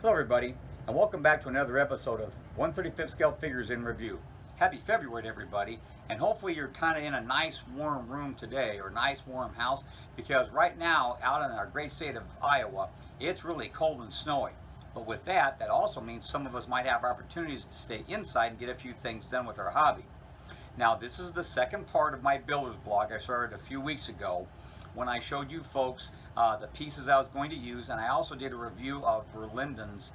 Hello everybody, and welcome back to another episode of 1/35 Scale Figures in Review. Happy February to everybody, and hopefully you're kind of in a nice warm room today, or nice warm house, because right now out in our great state of Iowa, it's really cold and snowy. But with that also means some of us might have opportunities to stay inside and get a few things done with our hobby. Now this is the second part of my builder's blog I started a few weeks ago when I showed you folks the pieces I was going to use, and I also did a review of Berlin's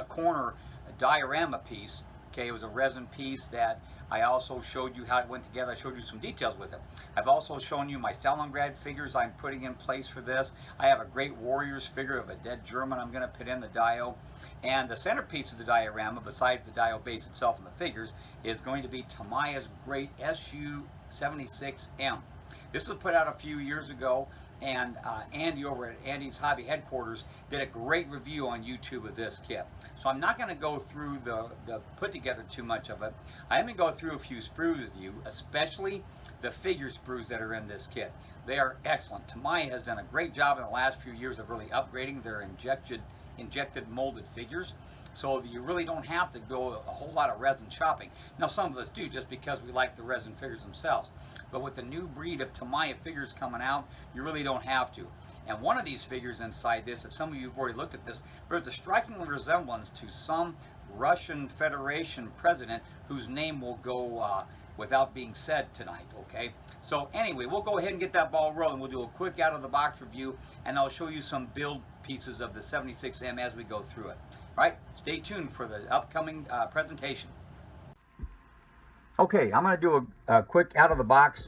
corner diorama piece. Okay, it was a resin piece that I also showed you how it went together. I showed you some details with it. I've also shown you my Stalingrad figures I'm putting in place for this. I have a great Warriors figure of a dead German I'm going to put in the dio. And the centerpiece of the diorama, besides the dio base itself and the figures, is going to be Tamiya's great SU-76M. This was put out a few years ago, and Andy over at Andy's Hobby Headquarters did a great review on YouTube of this kit. So I'm not going to go through the put together too much of it. I'm going to go through a few sprues with you, especially the figure sprues that are in this kit. They are excellent. Tamiya has done a great job in the last few years of really upgrading their injected molded figures, so you really don't have to go a whole lot of resin shopping. Now some of us do, just because we like the resin figures themselves, but with the new breed of Tamiya figures coming out, you really don't have to. And one of these figures inside this, if some of you have already looked at this, there's a striking resemblance to some Russian Federation president whose name will go without being said tonight, okay? So anyway, we'll go ahead and get that ball rolling. We'll do a quick out-of-the-box review, and I'll show you some build pieces of the 76M as we go through it. All right, stay tuned for the upcoming presentation. Okay, I'm going to do a quick out-of-the-box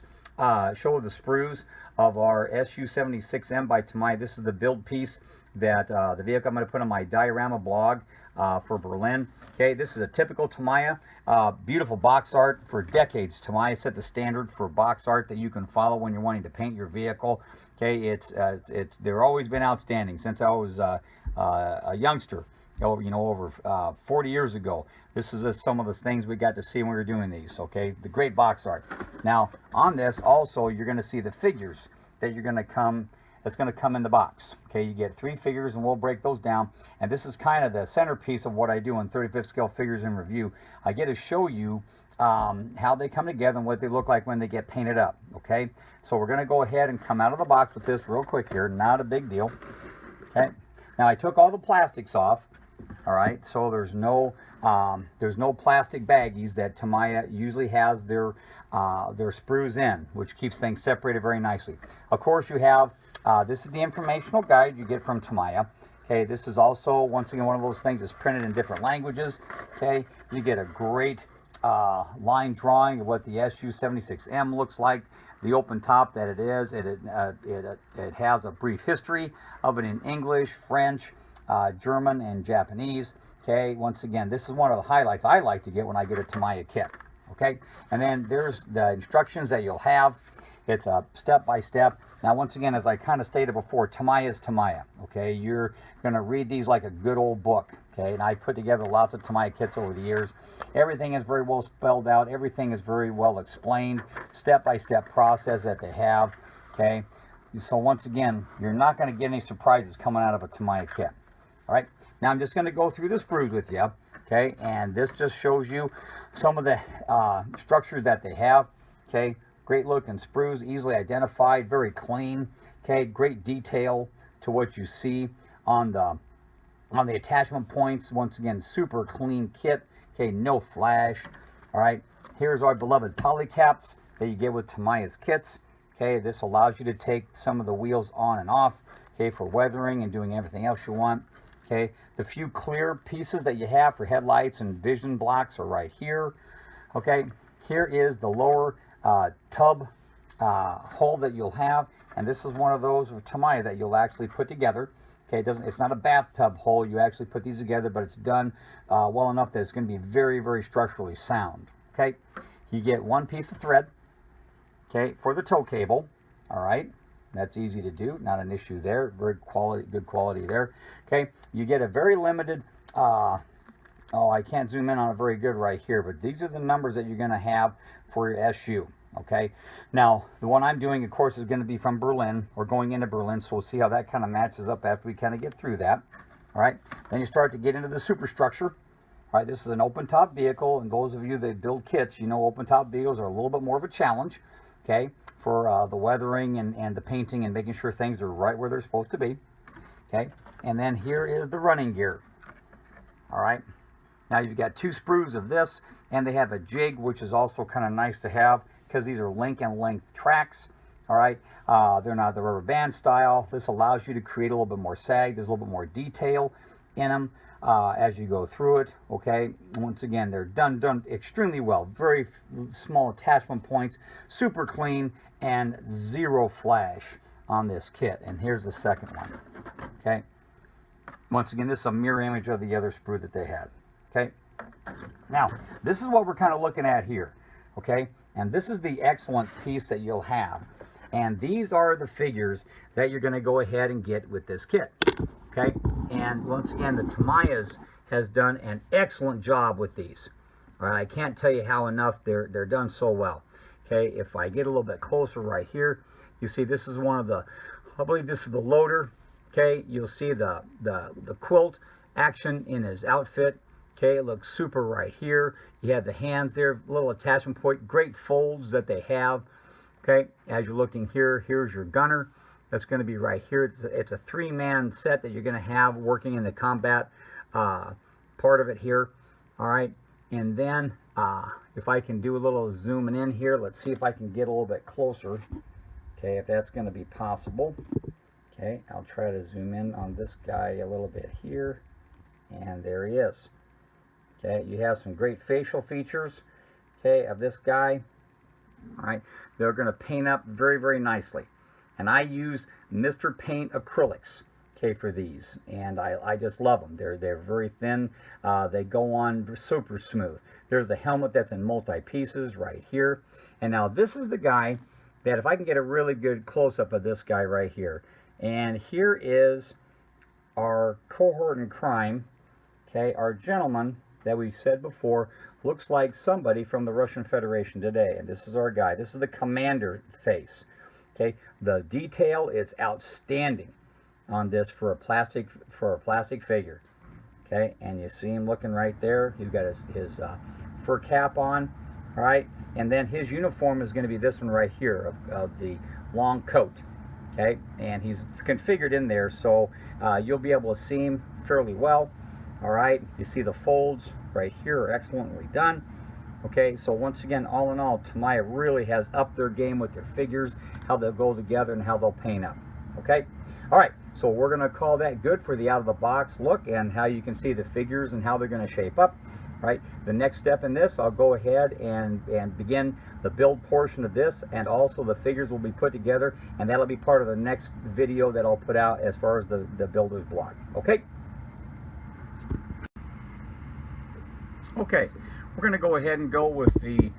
show of the sprues of our SU-76M by Tamiya. This is the build piece that the vehicle I'm going to put on my diorama blog for Berlin. Okay, this is a typical Tamiya. Beautiful box art for decades. Tamiya set the standard for box art that you can follow when you're wanting to paint your vehicle. Okay, they've always been outstanding since I was a youngster. Over 40 years ago. This is just some of the things we got to see when we were doing these. Okay, the great box art. Now on this also, you're going to see the figures that you're going to come. That's going to come in the box. Okay, you get 3 figures, and we'll break those down. And this is kind of the centerpiece of what I do on 35th Scale Figures in Review. I get to show you how they come together and what they look like when they get painted up. Okay, so we're going to go ahead and come out of the box with this real quick here. Not a big deal. Okay, now I took all the plastics off. All right, so there's no plastic baggies that Tamiya usually has their sprues in, which keeps things separated very nicely. Of course, you have this is the informational guide you get from Tamiya. Okay, this is also, once again, one of those things that's printed in different languages. Okay, you get a great line drawing of what the SU-76M looks like, the open top that it is. It has a brief history of it in English, French, German, and Japanese. Okay, once again, this is one of the highlights I like to get when I get a Tamiya kit. Okay, and then there's the instructions that you'll have. It's a step-by-step. Now, once again, as I kind of stated before, Tamiya is Tamiya. Okay, you're going to read these like a good old book. Okay, and I put together lots of Tamiya kits over the years. Everything is very well spelled out. Everything is very well explained. Step-by-step process that they have. Okay, so once again, you're not going to get any surprises coming out of a Tamiya kit. All right, now I'm just going to go through the sprues with you, okay, and this just shows you some of the structures that they have. Okay, great looking sprues, easily identified, very clean. Okay, great detail to what you see on the attachment points. Once again, super clean kit. Okay, no flash. All right, here's our beloved polycaps that you get with Tamiya's kits. Okay, this allows you to take some of the wheels on and off, okay, for weathering and doing everything else you want. Okay, the few clear pieces that you have for headlights and vision blocks are right here. Okay, here is the lower tub hole that you'll have, and this is one of those of Tamiya that you'll actually put together. Okay, it's not a bathtub hole. You actually put these together, but it's done well enough that it's going to be very, very structurally sound. Okay, you get one piece of thread. Okay, for the tow cable. All right. That's easy to do, not an issue there. Very good quality there. Okay, you get a very limited, I can't zoom in on it very good right here, but these are the numbers that you're going to have for your SU. Okay, now the one I'm doing, of course, is going to be from Berlin, or going into Berlin, so we'll see how that kind of matches up after we kind of get through that. All right, then you start to get into the superstructure. All right, this is an open top vehicle, and those of you that build kits, you know open top vehicles are a little bit more of a challenge, okay, for the weathering and the painting and making sure things are right where they're supposed to be. Okay, and then here is the running gear. All right, now you've got 2 sprues of this, and they have a jig, which is also kind of nice to have because these are link and length tracks. All right, they're not the rubber band style. This allows you to create a little bit more sag. There's a little bit more detail in them as you go through it. Okay, once again, they're done extremely well. Very small attachment points, super clean, and 0 flash on this kit. And here's the second one. Okay, once again, this is a mirror image of the other sprue that they had. Okay, now this is what we're kind of looking at here. Okay, and this is the excellent piece that you'll have, and these are the figures that you're going to go ahead and get with this kit. Okay, and once again, the Tamiya has done an excellent job with these. All right, I can't tell you how enough they're done so well. Okay, if I get a little bit closer right here, you see this is one of the, I believe this is the loader. Okay, you'll see the quilt action in his outfit. Okay, it looks super right here. You have the hands there, little attachment point, great folds that they have. Okay, as you're looking here, here's your gunner. That's going to be right here. It's a 3-man set that you're going to have working in the combat part of it here. All right, and then if I can do a little zooming in here, let's see if I can get a little bit closer. Okay, if that's going to be possible. Okay, I'll try to zoom in on this guy a little bit here, and there he is. Okay, you have some great facial features, okay, of this guy. All right, they're going to paint up very, very nicely. And I use Mr. Paint acrylics, okay, for these, and I just love them. They're very thin. They go on super smooth. There's the helmet that's in multi-pieces right here. And now this is the guy that, if I can get a really good close-up of this guy right here. And here is our cohort in crime, okay, our gentleman that we said before looks like somebody from the Russian Federation today. And this is our guy. This is the commander face. Okay, the detail is outstanding on this for a plastic figure. Okay, and you see him looking right there. He's got his fur cap on. All right, and then his uniform is going to be this one right here of the long coat. Okay, and he's configured in there, so you'll be able to see him fairly well. All right, you see the folds right here are excellently done. Okay, so once again, all in all, Tamiya really has upped their game with their figures, how they'll go together and how they'll paint up. Okay, all right, so we're going to call that good for the out-of-the-box look and how you can see the figures and how they're going to shape up. Right, the next step in this, I'll go ahead and begin the build portion of this, and also the figures will be put together, and that'll be part of the next video that I'll put out as far as the builder's blog. Okay. Okay, we're going to go ahead and go with the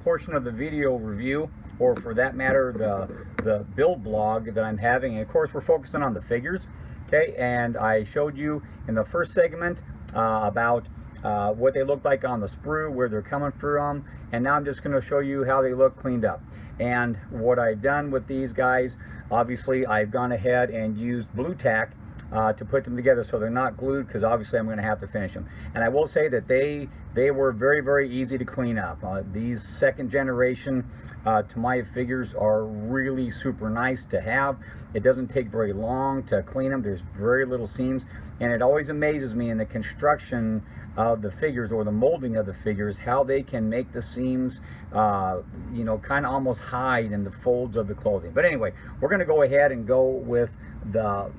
portion of the video review, or for that matter, the build blog that I'm having. And of course, we're focusing on the figures. Okay, and I showed you in the first segment about what they look like on the sprue, where they're coming from, and now I'm just going to show you how they look cleaned up. And what I've done with these guys, obviously I've gone ahead and used blue tack to put them together so they're not glued, because obviously I'm going to have to finish them. And I will say that they were very, very easy to clean up. These second generation Tamiya figures are really super nice to have. It doesn't take very long to clean them. There's very little seams, and it always amazes me in the construction of the figures, or the molding of the figures, how they can make the seams you know, kind of almost hide in the folds of the clothing. But anyway, we're going to go ahead and go with the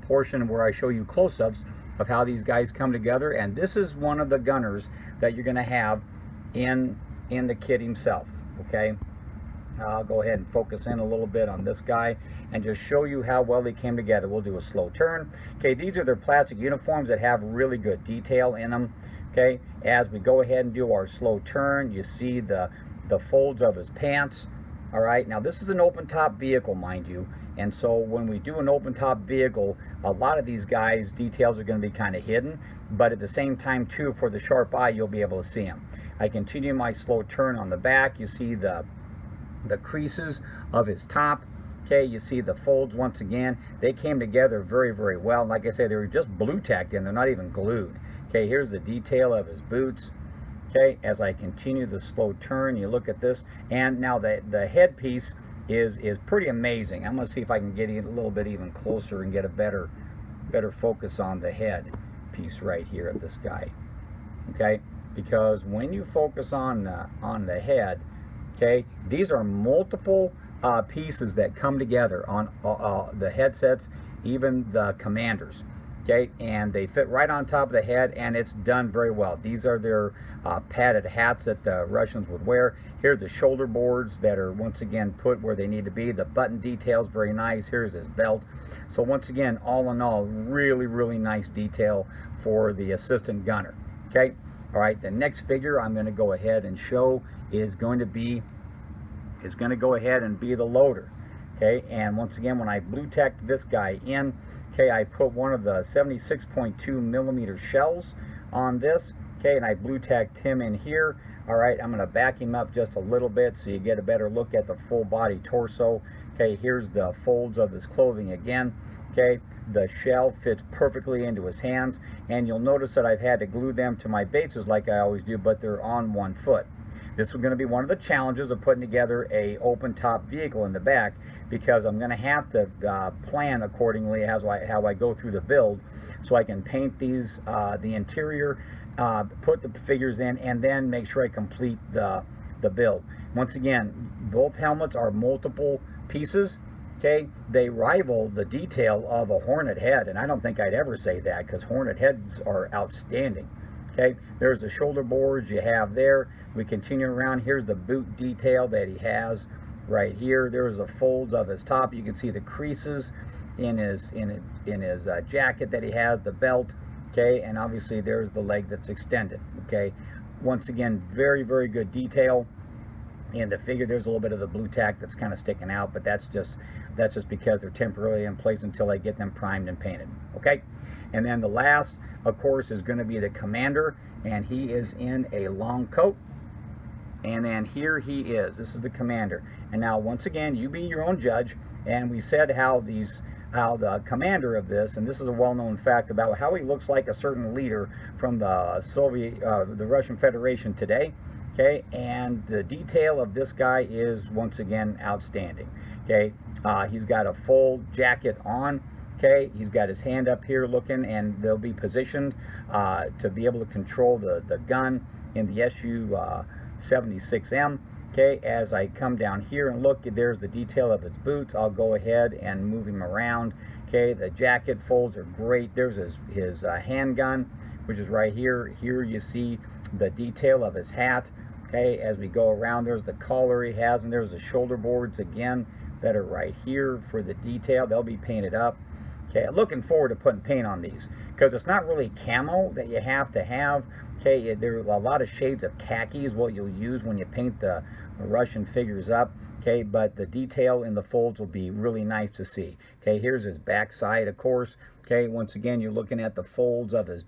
portion where I show you close-ups of how these guys come together. And this is one of the gunners that you're going to have in the kit himself. Okay, I'll go ahead and focus in a little bit on this guy and just show you how well they came together. We'll do a slow turn. Okay, these are their plastic uniforms that have really good detail in them. Okay, as we go ahead and do our slow turn, you see the folds of his pants. All right, now this is an open top vehicle, mind you, and so when we do an open top vehicle, a lot of these guys' details are going to be kind of hidden, but at the same time too, for the sharp eye, you'll be able to see them. I continue my slow turn on the back. You see the the creases of his top. Okay, you see the folds once again. They came together very, very well. Like I say, they were just blue tacked in. They're not even glued. Okay, here's the detail of his boots. Okay, as I continue the slow turn, you look at this. And now the headpiece is pretty amazing. I'm going to see if I can get a little bit even closer and get a better focus on the head piece right here of this guy. Okay, because when you focus on the head, okay, these are multiple pieces that come together on the headsets, even the commanders. Okay, and they fit right on top of the head, and it's done very well. These are their padded hats that the Russians would wear. Here are the shoulder boards that are once again put where they need to be. The button details very nice. Here's his belt. So once again, all in all, really, really nice detail for the assistant gunner. Okay, all right. The next figure I'm going to go ahead and show is going to go ahead and be the loader. Okay, and once again, when I blue tacked this guy in, okay, I put one of the 76.2 millimeter shells on this. Okay, and I blue tacked him in here. All right, I'm going to back him up just a little bit so you get a better look at the full body torso. Okay, here's the folds of his clothing again. Okay, the shell fits perfectly into his hands, and you'll notice that I've had to glue them to my bases like I always do, but they're on one foot. This is going to be one of the challenges of putting together a open top vehicle in the back, because I'm going to have to plan accordingly as how I go through the build, so I can paint these the interior, put the figures in, and then make sure I complete the build. Once again, both helmets are multiple pieces. Okay, they rival the detail of a Hornet head, and I don't think I'd ever say that, because Hornet heads are outstanding. Okay, there's the shoulder boards you have there. We continue around. Here's the boot detail that he has right here. There's the folds of his top. You can see the creases in his jacket that he has, the belt. Okay, and obviously there's the leg that's extended. Okay, once again, very, very good detail in the figure. There's a little bit of the blue tack that's kind of sticking out, but that's just because they're temporarily in place until I get them primed and painted. Okay, and then the last, of course, is going to be the commander, and he is in a long coat. And then here he is. This is the commander. And now, once again, you be your own judge. And we said how the commander of this, and this is a well-known fact about how he looks like a certain leader from the Russian Federation today. Okay, and the detail of this guy is once again outstanding. Okay, he's got a full jacket on. Okay, he's got his hand up here looking, and they'll be positioned to be able to control the gun in the SU-76M. Okay, as I come down here and look, there's the detail of his boots. I'll go ahead and move him around. Okay, the jacket folds are great. There's his handgun, which is right here. Here you see the detail of his hat. Okay, as we go around, there's the collar he has, and there's the shoulder boards again that are right here for the detail. They'll be painted up. Okay, looking forward to putting paint on these, because it's not really camo that you have to have. Okay, there are a lot of shades of khaki is what you'll use when you paint the Russian figures up. Okay, but the detail in the folds will be really nice to see. Okay, here's his backside, of course. Okay, once again, you're looking at the folds of his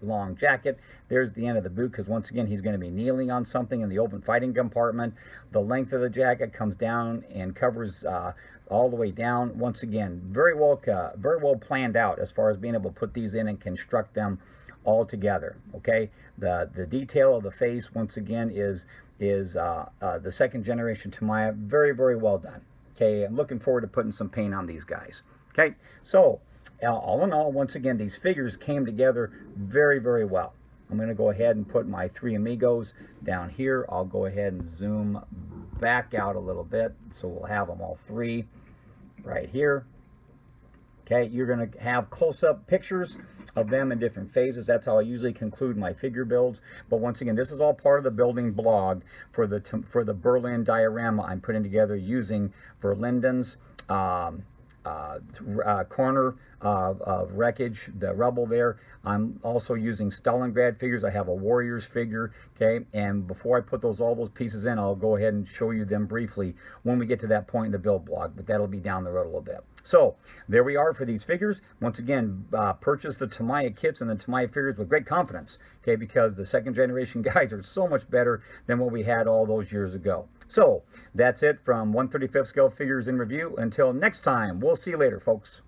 long jacket. There's the end of the boot, because once again, he's going to be kneeling on something in the open fighting compartment. The length of the jacket comes down and covers all the way down. Once again, very well planned out as far as being able to put these in and construct them all together. Okay, the detail of the face once again is the second generation Tamiya. Very, very well done. Okay, I'm looking forward to putting some paint on these guys. Okay, so all in all, once again, these figures came together very, very well. I'm going to go ahead and put my three amigos down here. I'll go ahead and zoom back out a little bit, so we'll have them all three right here. Okay, you're going to have close-up pictures of them in different phases. That's how I usually conclude my figure builds. But once again, this is all part of the building blog for the Berlin Diorama I'm putting together using Verlinden's corner of wreckage, the rubble there. I'm also using Stalingrad figures. I have a Warriors figure. Okay, and before I put all those pieces in, I'll go ahead and show you them briefly when we get to that point in the build blog, but that'll be down the road a little bit. So there we are for these figures. Once again, purchase the Tamiya kits and the Tamiya figures with great confidence, okay, because the second generation guys are so much better than what we had all those years ago. So that's it from 1/35 scale figures in review. Until next time, we'll see you later, folks.